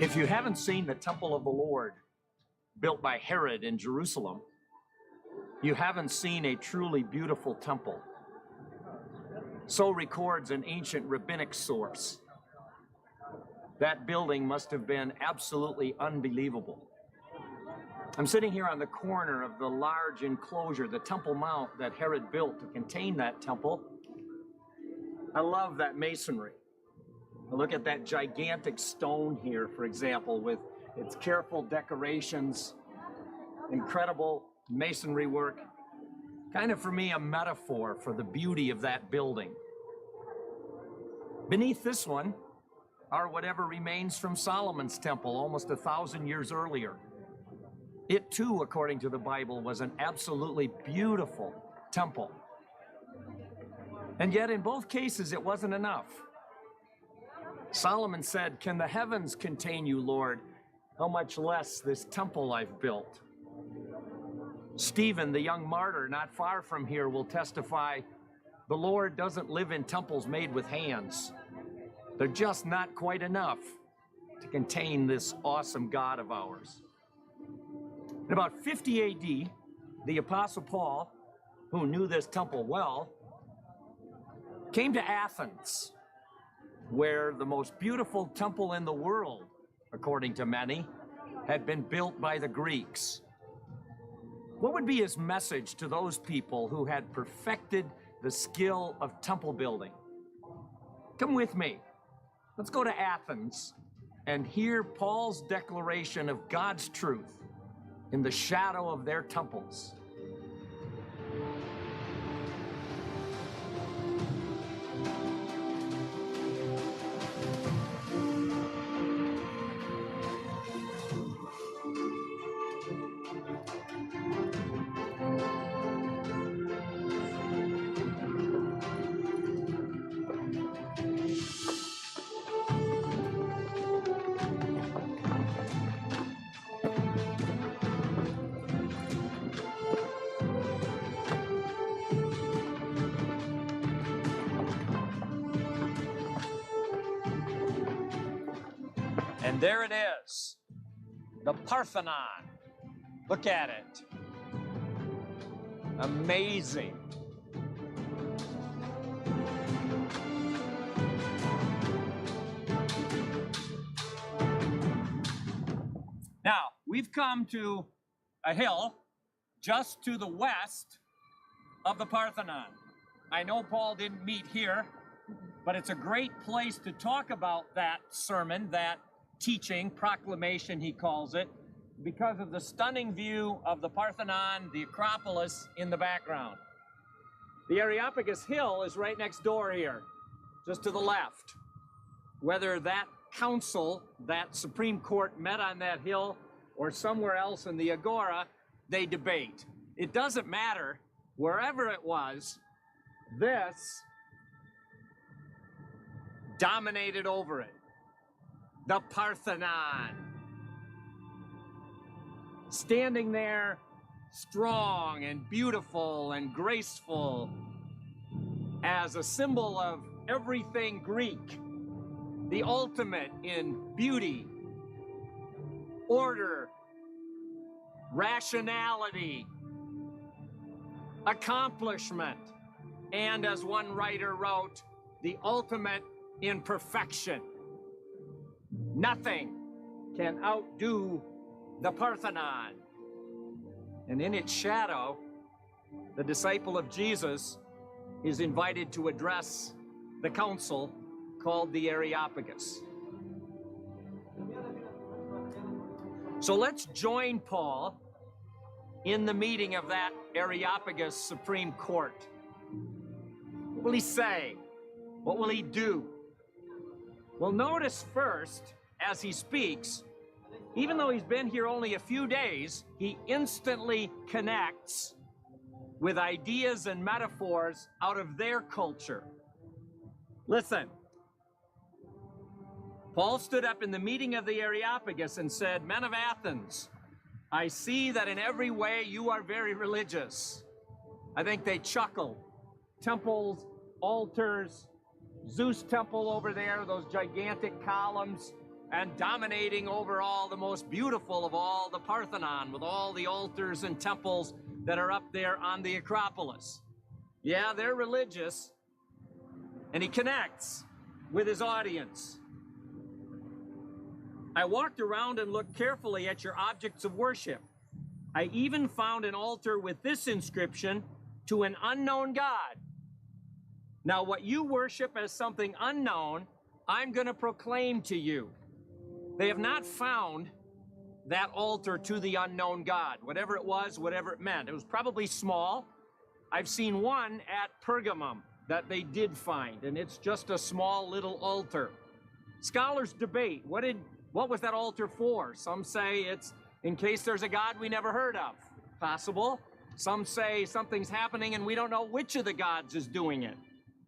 If you haven't seen the temple of the Lord built by Herod in Jerusalem, you haven't seen a truly beautiful temple. So records an ancient rabbinic source. That building must have been absolutely unbelievable. I'm sitting here on the corner of the large enclosure, the Temple Mount that Herod built to contain that temple. I love that masonry. Look at that gigantic stone here, for example, with its careful decorations, incredible masonry work. Kind of, for me, a metaphor for the beauty of that building. Beneath this one are whatever remains from Solomon's temple almost 1,000 years earlier. It too, according to the Bible, was an absolutely beautiful temple. And yet in both cases, it wasn't enough. Solomon said, "Can the heavens contain you, Lord? How much less this temple I've built?" Stephen, the young martyr not far from here, will testify, "The Lord doesn't live in temples made with hands. They're just not quite enough to contain this awesome God of ours." In about 50 AD, the Apostle Paul, who knew this temple well, came to Athens, where the most beautiful temple in the world, according to many, had been built by the Greeks. What would be his message to those people who had perfected the skill of temple building? Come with me. Let's go to Athens and hear Paul's declaration of God's truth in the shadow of their temples. And there it is, the Parthenon. Look at it. Amazing. Now, we've come to a hill just to the west of the Parthenon. I know Paul didn't meet here, but it's a great place to talk about that sermon, that teaching, proclamation he calls it, because of the stunning view of the Parthenon, the Acropolis in the background. The Areopagus Hill is right next door here, just to the left. Whether that council, that Supreme Court met on that hill or somewhere else in the Agora, they debate. It doesn't matter. Wherever it was, this dominated over it. The Parthenon. Standing there, strong and beautiful and graceful, as a symbol of everything Greek, the ultimate in beauty, order, rationality, accomplishment, and, as one writer wrote, the ultimate in perfection. Nothing can outdo the Parthenon. And in its shadow, the disciple of Jesus is invited to address the council called the Areopagus. So let's join Paul in the meeting of that Areopagus Supreme Court. What will he say? What will he do? Well, notice first, as he speaks, even though he's been here only a few days, he instantly connects with ideas and metaphors out of their culture. Listen. Paul stood up in the meeting of the Areopagus and said, "Men of Athens, I see that in every way you are very religious." I think they chuckled. Temples, altars, Zeus temple over there, those gigantic columns, and dominating over all the most beautiful of all the Parthenon, with all the altars and temples that are up there on the Acropolis. Yeah, they're religious, and he connects with his audience. I walked around and looked carefully at your objects of worship. I even found an altar with this inscription, "To an unknown God." Now, what you worship as something unknown, I'm going to proclaim to you. They have not found that altar to the unknown God, whatever it was, whatever it meant. It was probably small. I've seen one at Pergamum that they did find, and it's just a small little altar. Scholars debate, what was that altar for? Some say it's in case there's a God we never heard of. Possible. Some say something's happening and we don't know which of the gods is doing it.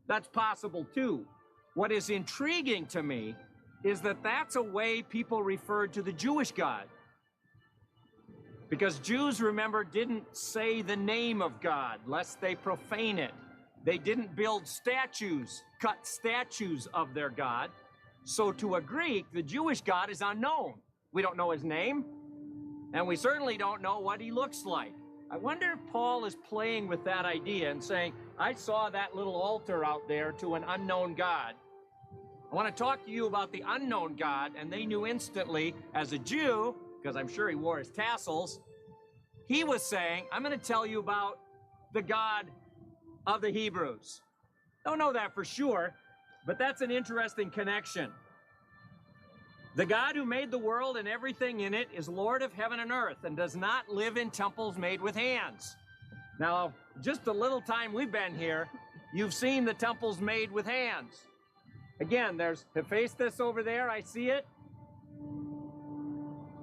That's possible too. What is intriguing to me is that that's a way people referred to the Jewish God. Because Jews, remember, didn't say the name of God lest they profane it. They didn't build statues, cut statues of their God. So to a Greek, the Jewish God is unknown. We don't know his name, and we certainly don't know what he looks like. I wonder if Paul is playing with that idea and saying, I saw that little altar out there to an unknown God. I want to talk to you about the unknown God, and they knew instantly, as a Jew, because I'm sure he wore his tassels, he was saying, I'm going to tell you about the God of the Hebrews. Don't know that for sure, but that's an interesting connection. The God who made the world and everything in it is Lord of heaven and earth and does not live in temples made with hands. Now, just a little time we've been here, you've seen the temples made with hands. Again, there's Hephaestus over there, I see it.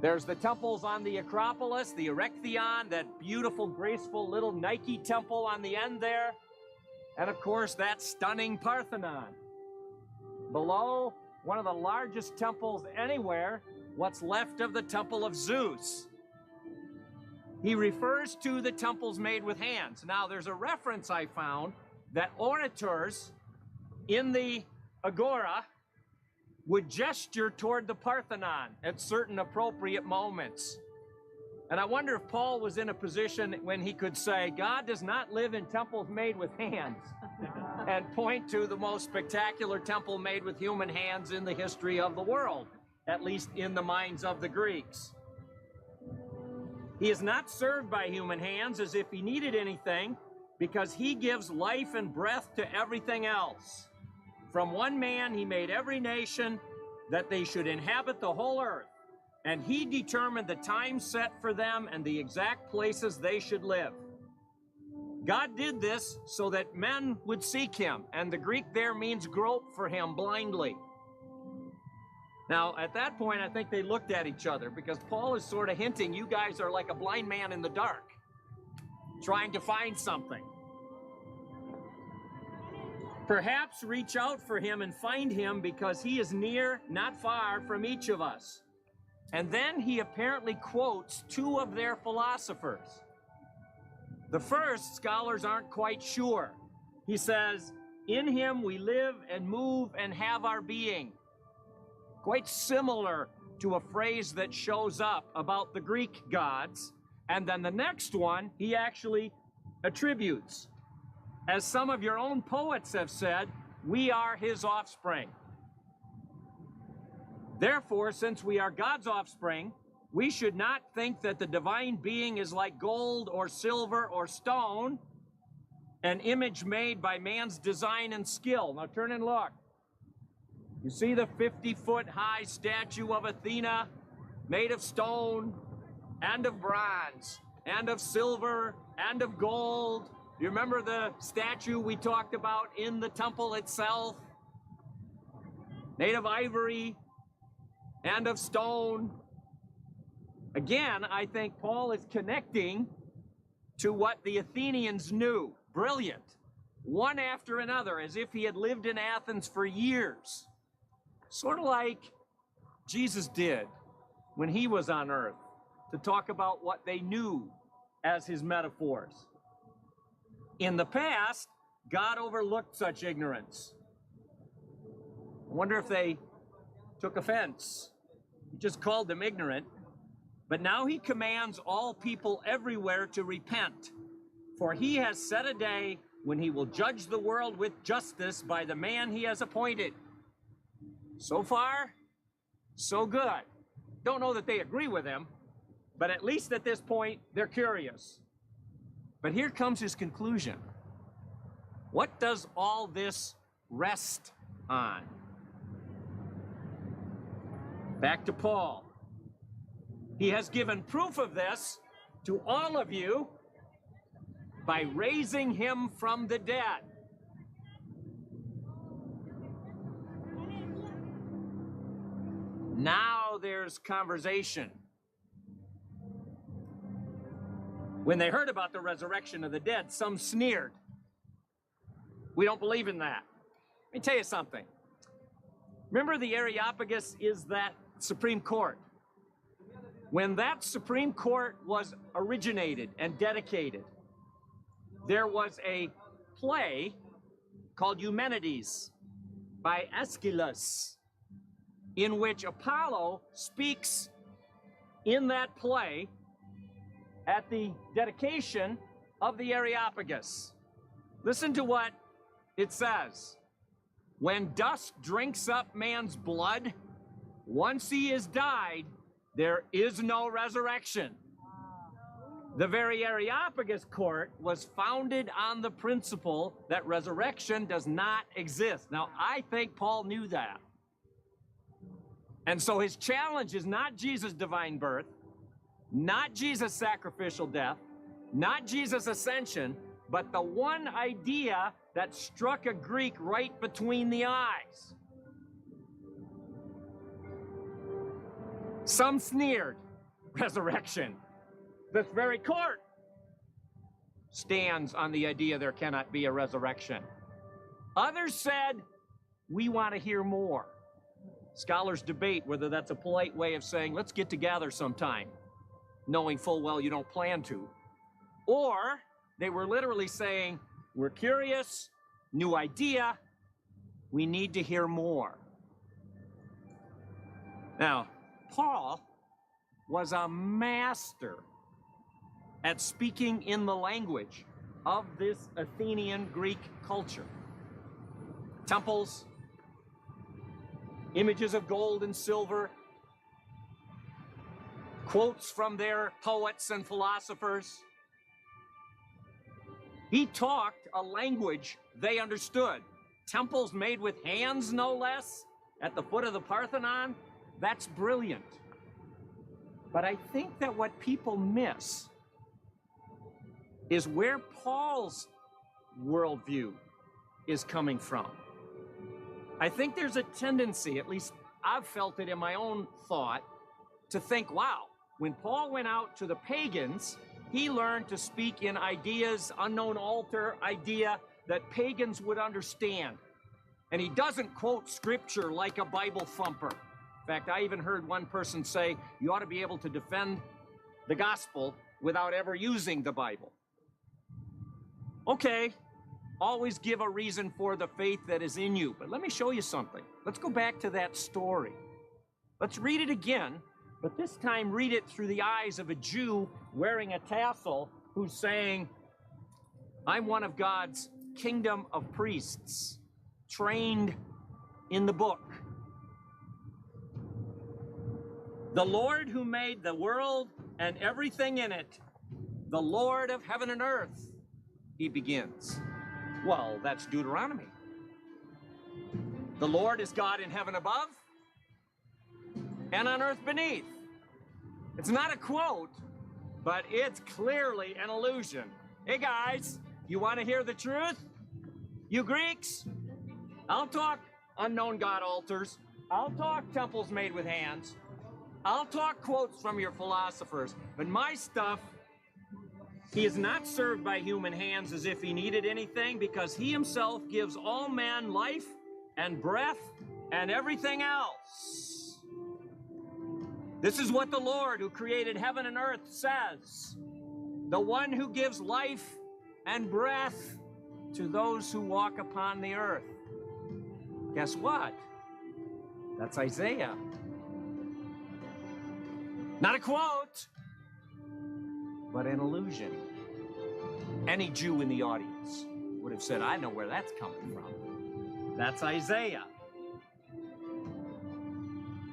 There's the temples on the Acropolis, the Erechtheion, that beautiful, graceful little Nike temple on the end there. And of course, that stunning Parthenon. Below, one of the largest temples anywhere, what's left of the temple of Zeus. He refers to the temples made with hands. Now, there's a reference I found that orators in the Agora would gesture toward the Parthenon at certain appropriate moments. And I wonder if Paul was in a position when he could say, God does not live in temples made with hands, and point to the most spectacular temple made with human hands in the history of the world, at least in the minds of the Greeks. He is not served by human hands as if he needed anything, because he gives life and breath to everything else. From one man he made every nation, that they should inhabit the whole earth, and he determined the time set for them and the exact places they should live. God did this so that men would seek him, and the Greek there means grope for him blindly. Now, at that point, I think they looked at each other, because Paul is sort of hinting, you guys are like a blind man in the dark, trying to find something. Perhaps reach out for him and find him, because he is near, not far from each of us. And then he apparently quotes two of their philosophers. The first, scholars aren't quite sure. He says, in him we live and move and have our being. Quite similar to a phrase that shows up about the Greek gods. And then the next one, he actually attributes. As some of your own poets have said, we are his offspring. Therefore, since we are God's offspring, we should not think that the divine being is like gold or silver or stone, an image made by man's design and skill. Now turn and look. You see the 50-foot high statue of Athena, made of stone and of bronze and of silver and of gold. You remember the statue we talked about in the temple itself? Made of ivory and of stone. Again, I think Paul is connecting to what the Athenians knew. Brilliant. One after another, as if he had lived in Athens for years. Sort of like Jesus did when he was on earth, to talk about what they knew as his metaphors. In the past, God overlooked such ignorance. I wonder if they took offense He just called them ignorant. But now he commands all people everywhere to repent. For he has set a day when he will judge the world with justice by the man he has appointed. So far, so good. Don't know that they agree with him, but at least at this point, they're curious. But here comes his conclusion. What does all this rest on? Back to Paul. He has given proof of this to all of you by raising him from the dead. Now there's conversation. When they heard about the resurrection of the dead, some sneered. We don't believe in that. Let me tell you something. Remember, the Areopagus is that Supreme Court. When that Supreme Court was originated and dedicated, there was a play called Eumenides by Aeschylus, in which Apollo speaks in that play at the dedication of the Areopagus. Listen to what it says. When dust drinks up man's blood, once he is died, there is no resurrection. The very Areopagus court was founded on the principle that resurrection does not exist. Now, I think Paul knew that. And so his challenge is not Jesus' divine birth, not Jesus' sacrificial death, not Jesus' ascension, but the one idea that struck a Greek right between the eyes. Some sneered, resurrection. This very court stands on the idea there cannot be a resurrection. Others said, we want to hear more. Scholars debate whether that's a polite way of saying, let's get together sometime, knowing full well you don't plan to. Or they were literally saying, we're curious, new idea, we need to hear more. Now, Paul was a master at speaking in the language of this Athenian Greek culture. Temples, images of gold and silver, quotes from their poets and philosophers. He talked a language they understood. Temples made with hands, no less, at the foot of the Parthenon. That's brilliant. But I think that what people miss is where Paul's worldview is coming from. I think there's a tendency, at least I've felt it in my own thought, to think, wow, when Paul went out to the pagans, he learned to speak in ideas, unknown altar idea that pagans would understand. And he doesn't quote scripture like a Bible thumper. In fact, I even heard one person say, you ought to be able to defend the gospel without ever using the Bible. Okay, always give a reason for the faith that is in you. But let me show you something. Let's go back to that story. Let's read it again, but this time read it through the eyes of a Jew wearing a tassel who's saying, I'm one of God's kingdom of priests, trained in the book. The Lord who made the world and everything in it, the Lord of heaven and earth, he begins. Well, that's Deuteronomy. The Lord is God in heaven above and on earth beneath. It's not a quote, but it's clearly an allusion. Hey guys, you want to hear the truth? You Greeks? I'll talk unknown God altars. I'll talk temples made with hands. I'll talk quotes from your philosophers, but my stuff, he is not served by human hands as if he needed anything, because he himself gives all men life and breath and everything else. This is what the Lord who created heaven and earth says. The one who gives life and breath to those who walk upon the earth. Guess what? That's Isaiah. Not a quote, but an allusion. Any Jew in the audience would have said, I know where that's coming from. That's Isaiah.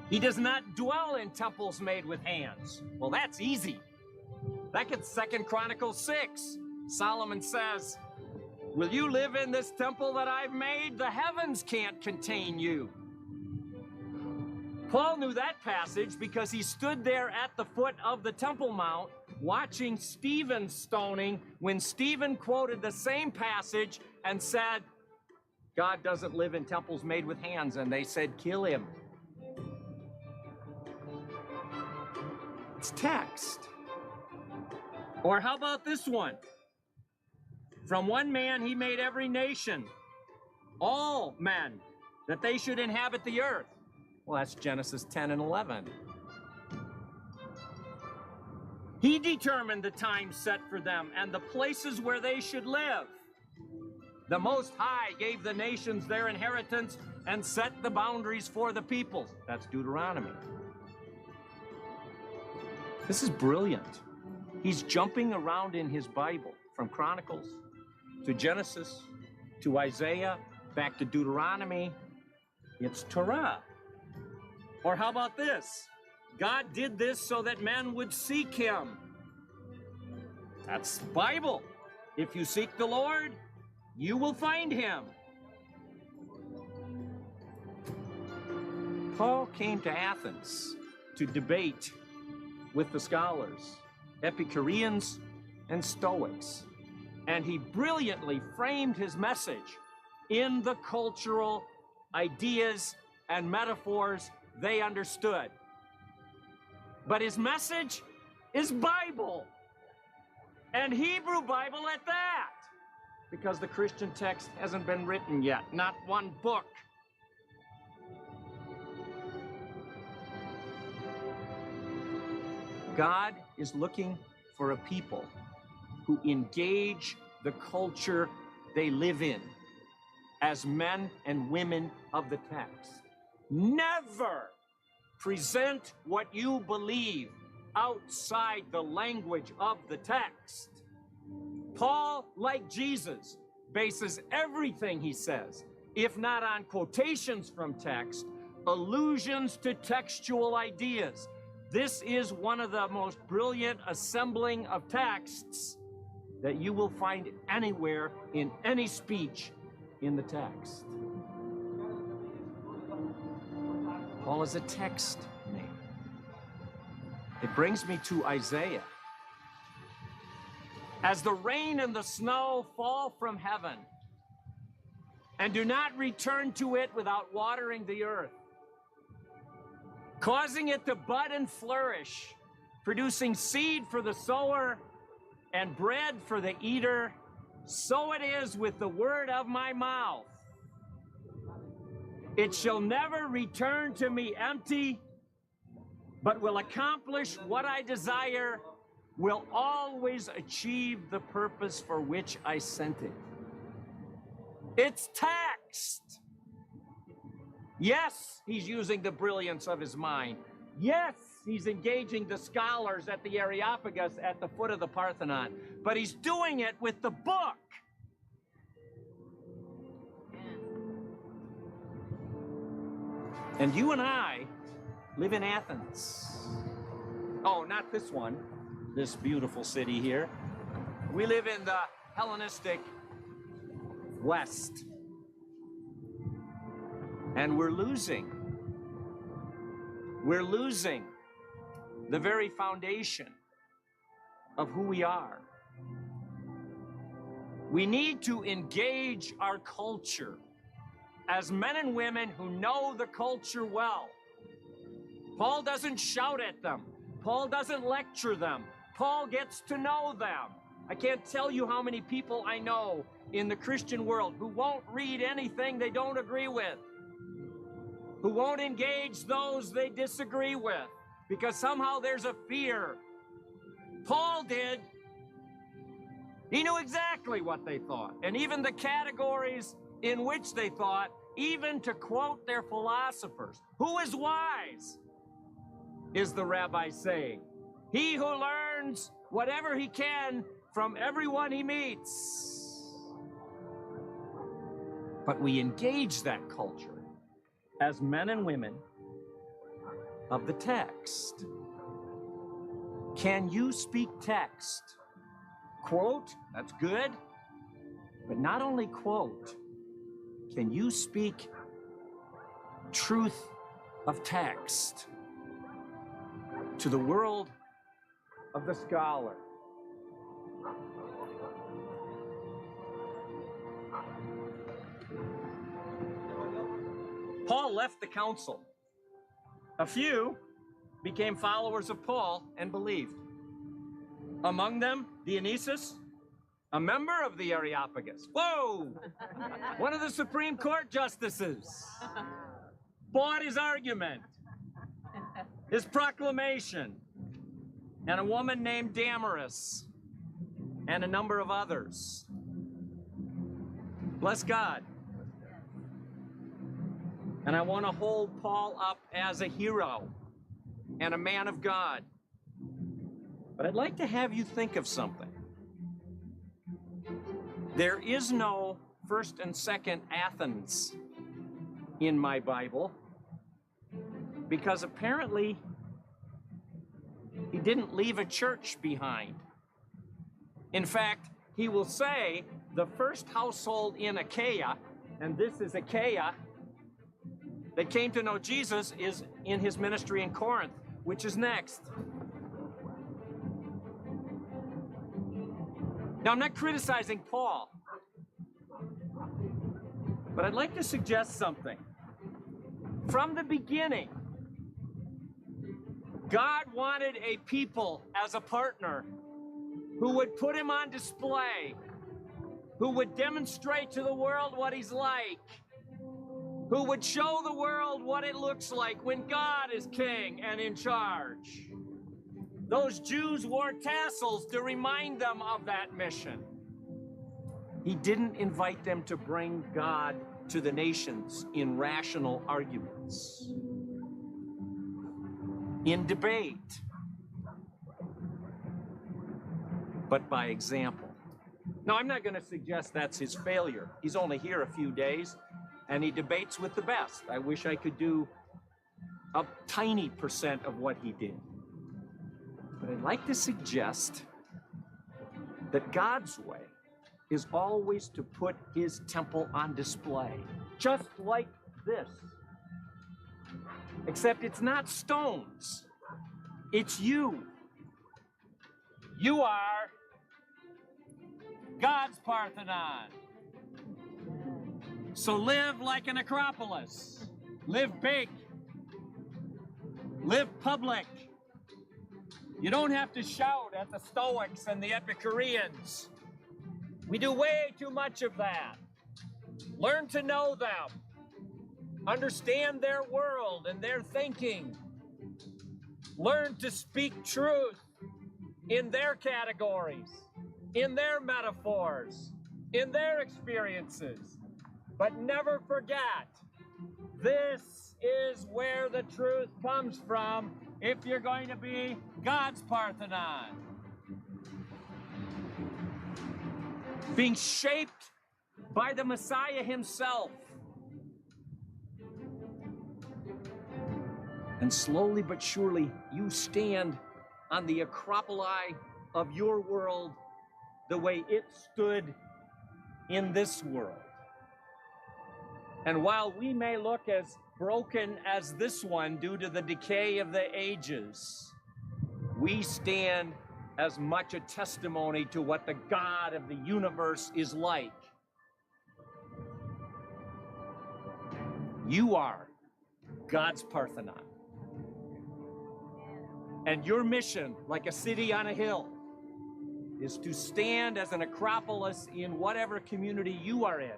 He does not dwell in temples made with hands. Well, that's easy. Back at 2 Chronicles 6, Solomon says, will you live in this temple that I've made? The heavens can't contain you. Paul knew that passage because he stood there at the foot of the Temple Mount watching Stephen's stoning when Stephen quoted the same passage and said, God doesn't live in temples made with hands, and they said, kill him. It's text. Or how about this one? From one man he made every nation, all men, that they should inhabit the earth. Well, that's Genesis 10 and 11. He determined the time set for them and the places where they should live. The Most High gave the nations their inheritance and set the boundaries for the peoples. That's Deuteronomy. This is brilliant. He's jumping around in his Bible from Chronicles to Genesis to Isaiah, back to Deuteronomy. It's Torah. Or how about this? God did this so that men would seek him. That's Bible. If you seek the Lord, you will find him. Paul came to Athens to debate with the scholars, Epicureans and Stoics, and he brilliantly framed his message in the cultural ideas and metaphors they understood. But his message is Bible, and Hebrew Bible at that, because the Christian text hasn't been written yet, not one book. God is looking for a people who engage the culture they live in as men and women of the text. Never present what you believe outside the language of the text. Paul, like Jesus, bases everything he says, if not on quotations from text, allusions to textual ideas. This is one of the most brilliant assembling of texts that you will find anywhere in any speech in the text. Paul is a text name. It brings me to Isaiah. As the rain and the snow fall from heaven and do not return to it without watering the earth, causing it to bud and flourish, producing seed for the sower and bread for the eater, so it is with the word of my mouth. It shall never return to me empty, but will accomplish what I desire, will always achieve the purpose for which I sent it. It's text. Yes, he's using the brilliance of his mind. Yes, he's engaging the scholars at the Areopagus at the foot of the Parthenon, but he's doing it with the book. And you and I live in Athens. Oh, not this one, this beautiful city here. We live in the Hellenistic West. And we're losing the very foundation of who we are. We need to engage our culture as men and women who know the culture well. Paul doesn't shout at them. Paul doesn't lecture them. Paul gets to know them. I can't tell you how many people I know in the Christian world who won't read anything they don't agree with, who won't engage those they disagree with, because somehow there's a fear. Paul did. He knew exactly what they thought, and even the categories in which they thought, even to quote their philosophers. Who is wise? is the rabbi saying. He who learns whatever he can from everyone he meets. But we engage that culture as men and women of the text. Can you speak text? Quote, that's good. But not only quote, can you speak truth of text to the world of the scholar? Paul left the council. A few became followers of Paul and believed. Among them, Dionysius, a member of the Areopagus. Whoa! One of the Supreme Court justices bought his argument, his proclamation, and a woman named Damaris, and a number of others. Bless God. And I want to hold Paul up as a hero and a man of God. But I'd like to have you think of something. There is no first and second Athens in my Bible because apparently he didn't leave a church behind. In fact, he will say the first household in Achaia, and this is Achaia, that came to know Jesus is in his ministry in Corinth, which is next. Now, I'm not criticizing Paul, but I'd like to suggest something. From the beginning, God wanted a people as a partner who would put him on display, who would demonstrate to the world what he's like, who would show the world what it looks like when God is king and in charge. Those Jews wore tassels to remind them of that mission. He didn't invite them to bring God to the nations in rational arguments, in debate, but by example. Now, I'm not going to suggest that's his failure. He's only here a few days, and he debates with the best. I wish I could do a tiny percent of what he did. But I'd like to suggest that God's way is always to put his temple on display, just like this. Except it's not stones, it's you. You are God's Parthenon. So live like an Acropolis. Live big. Live public. You don't have to shout at the Stoics and the Epicureans. We do way too much of that. Learn to know them. Understand their world and their thinking. Learn to speak truth in their categories, in their metaphors, in their experiences. But never forget, this is where the truth comes from if you're going to be God's Parthenon. Being shaped by the Messiah himself. And slowly but surely, you stand on the Acropoli of your world the way it stood in this world. And while we may look as broken as this one due to the decay of the ages, we stand as much a testimony to what the God of the universe is like. You are God's Parthenon. And your mission, like a city on a hill, is to stand as an Acropolis in whatever community you are in,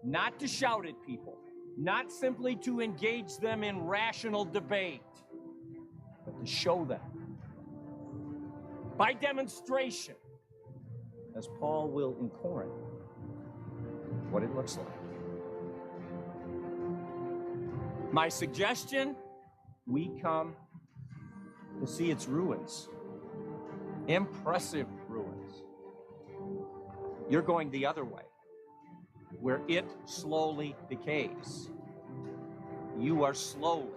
not to shout at people, not simply to engage them in rational debate, but to show them by demonstration, as Paul will in Corinth, what it looks like. My suggestion, we come to see its ruins. Impressive ruins. You're going the other way, where it slowly decays. You are slowly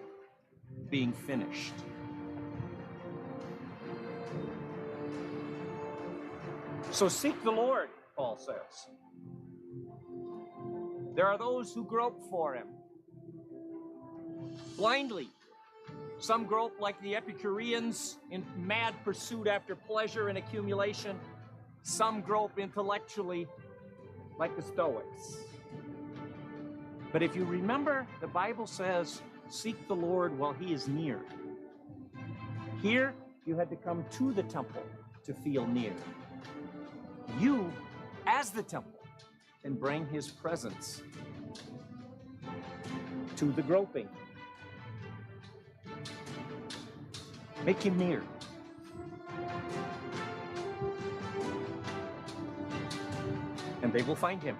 being finished. So seek the Lord, Paul says. There are those who grope for him blindly. Some grope like the Epicureans in mad pursuit after pleasure and accumulation. Some grope intellectually like the Stoics. But if you remember, the Bible says, seek the Lord while he is near. Here, you had to come to the temple to feel near. You, as the temple, can bring his presence to the groping. Make him near. And they will find him.